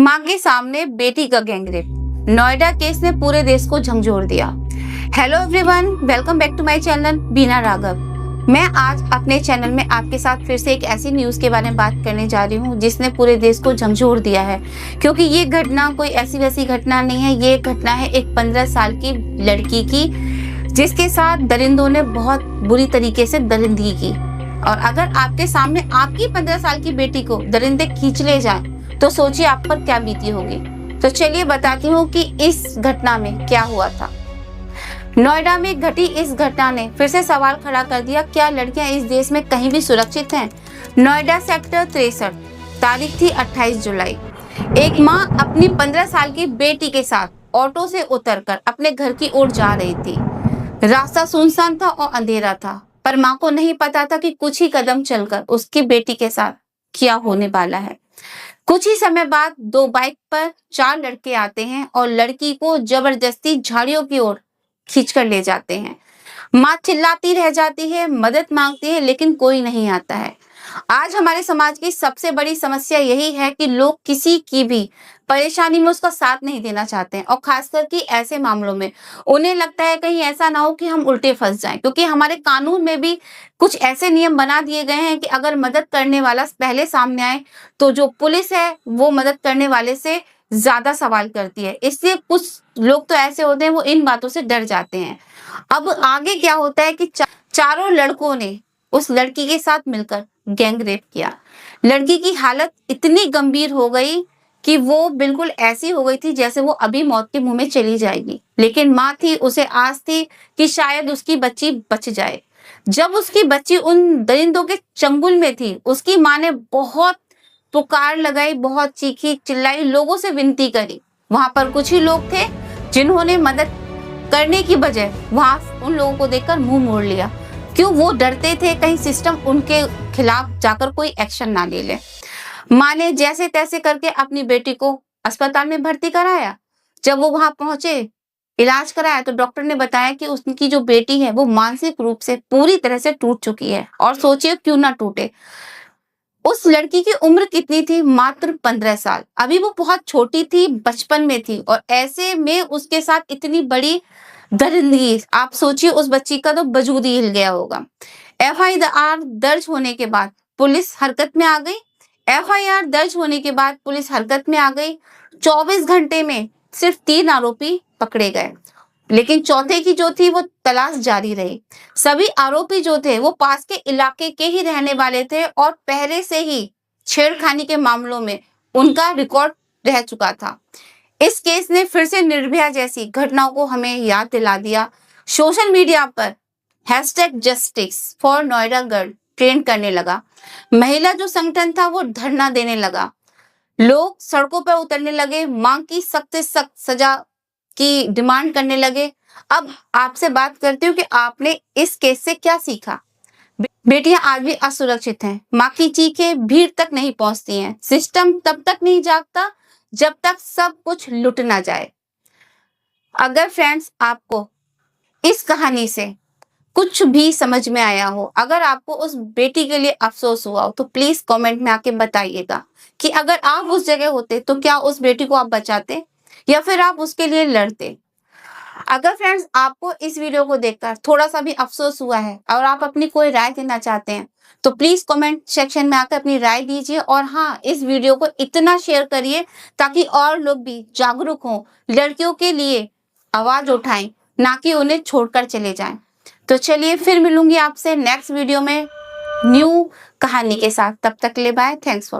मां के सामने बेटी का गैंगरेप, नोएडा केस ने पूरे देश को झंझोर दिया। Hello everyone, welcome back to my channel Beena Raghav. मैं आज अपने चैनल में आपके साथ फिर से एक ऐसी न्यूज के बारे में बात करने जा रही हूँ जिसने पूरे देश को झंझोर दिया है, क्योंकि ये घटना कोई ऐसी वैसी घटना नहीं है। ये घटना है एक 15 साल की लड़की की, जिसके साथ दरिंदों ने बहुत बुरी तरीके से दरिंदगी की। और अगर आपके सामने आपकी 15 साल की बेटी को दरिंदे खींच ले जाए तो सोचिए आप पर क्या बीती होगी। तो चलिए बताती हूँ कि इस घटना में क्या हुआ था। नोएडा में घटी इस घटना ने फिर से सवाल खड़ा कर दिया, क्या लड़कियां इस देश में कहीं भी सुरक्षित हैं? नोएडा सेक्टर 63, तारीख थी 28 जुलाई। एक माँ अपनी 15 साल की बेटी के साथ ऑटो से उतरकर अपने घर की ओर जा रही थी। रास्ता सुनसान था और अंधेरा था, पर माँ को नहीं पता था कि कुछ ही कदम चलकर उसकी बेटी के साथ क्या होने वाला है। कुछ ही समय बाद 2 बाइक पर 4 लड़के आते हैं और लड़की को जबरदस्ती झाड़ियों की ओर खींचकर ले जाते हैं। माँ चिल्लाती रह जाती है, मदद मांगती है, लेकिन कोई नहीं आता है। आज हमारे समाज की सबसे बड़ी समस्या यही है कि लोग किसी की भी परेशानी में उसका साथ नहीं देना चाहते हैं, और खासकर कि ऐसे मामलों में उन्हें लगता है कहीं ऐसा ना हो कि हम उल्टे फंस जाएं, क्योंकि हमारे कानून में भी कुछ ऐसे नियम बना दिए गए हैं कि अगर मदद करने वाला पहले सामने आए तो जो पुलिस है वो मदद करने वाले से ज्यादा सवाल करती है। इसलिए कुछ लोग तो ऐसे होते हैं वो इन बातों से डर जाते हैं। अब आगे क्या होता है कि चारों लड़कों ने उस लड़की के साथ मिलकर गैंग रेप किया। लड़की की हालत इतनी गंभीर हो गई कि वो बिल्कुल ऐसी हो गई थी जैसे वो अभी मौत के मुंह में चली जाएगी। लेकिन माँ थी, उसे आस थी कि शायद उसकी बच्ची बच जाए। जब उसकी बच्ची उन दरिंदों के चंगुल में थी, उसकी माँ ने बहुत पुकार लगाई, बहुत चीखी चिल्लाई, लोगों से विनती करी। वहां पर कुछ ही लोग थे जिन्होंने मदद करने की बजाय वहां उन लोगों को देखकर मुंह मोड़ लिया। क्यों? वो डरते थे कहीं सिस्टम उनके खिलाफ जाकर कोई एक्शन ना ले ले। माँ ने जैसे तैसे करके अपनी बेटी को अस्पताल में भर्ती कराया। जब वो वहां पहुंचे, इलाज कराया, तो डॉक्टर ने बताया कि उनकी जो बेटी है वो मानसिक रूप से पूरी तरह से टूट चुकी है। और सोचिए क्यों ना टूटे, उस लड़की की उम्र कितनी थी? मात्र 15 साल। अभी वो बहुत छोटी थी, बचपन में थी, और ऐसे में उसके साथ इतनी बड़ी दरिंदगी। आप सोचिए उस बच्ची का तो वजूद ही हिल गया होगा। एफआईआर दर्ज होने के बाद पुलिस हरकत में आ गई। एफआईआर दर्ज होने के बाद पुलिस हरकत में आ गई। 24 घंटे में सिर्फ 3 आरोपी पकड़े गए, लेकिन चौथे की जो थी वो तलाश जारी रही। सभी आरोपी जो थे वो पास के इलाके के ही रहने वाले थे और पहले से ही छेड़खानी के मामलों में उनका रिकॉर्ड रह चुका था। इस केस ने फिर से निर्भया जैसी घटनाओं को हमें याद दिला दिया। सोशल मीडिया पर #justice for Noida girl trend करने लगा। महिला जो संगठन था वो धरना देने लगा। लोग सड़कों पर उतरने लगे, मां की सख्त से सख्त सजा की डिमांड करने लगे। अब आपसे बात करती हूँ कि आपने इस केस से क्या सीखा। बेटियां आज भी असुरक्षित हैं। माँ की चीखें भीड़ तक नहीं पहुंचती हैं। सिस्टम तब तक नहीं जागता जब तक सब कुछ लुट ना जाए। अगर फ्रेंड्स आपको इस कहानी से कुछ भी समझ में आया हो, अगर आपको उस बेटी के लिए अफसोस हुआ हो, तो प्लीज कमेंट में आके बताइएगा कि अगर आप उस जगह होते तो क्या उस बेटी को आप बचाते या फिर आप उसके लिए लड़ते। अगर फ्रेंड्स आपको इस वीडियो को देखकर थोड़ा सा भी अफसोस हुआ है और आप अपनी कोई राय देना चाहते हैं, तो प्लीज कमेंट सेक्शन में आकर अपनी राय दीजिए। और हाँ, इस वीडियो को इतना शेयर करिए ताकि और लोग भी जागरूक हों, लड़कियों के लिए आवाज उठाएं, ना कि उन्हें छोड़कर चले जाएं। तो चलिए फिर मिलूंगी आपसे नेक्स्ट वीडियो में न्यू कहानी के साथ। तब तक के लिए बाय, थैंक्स फॉर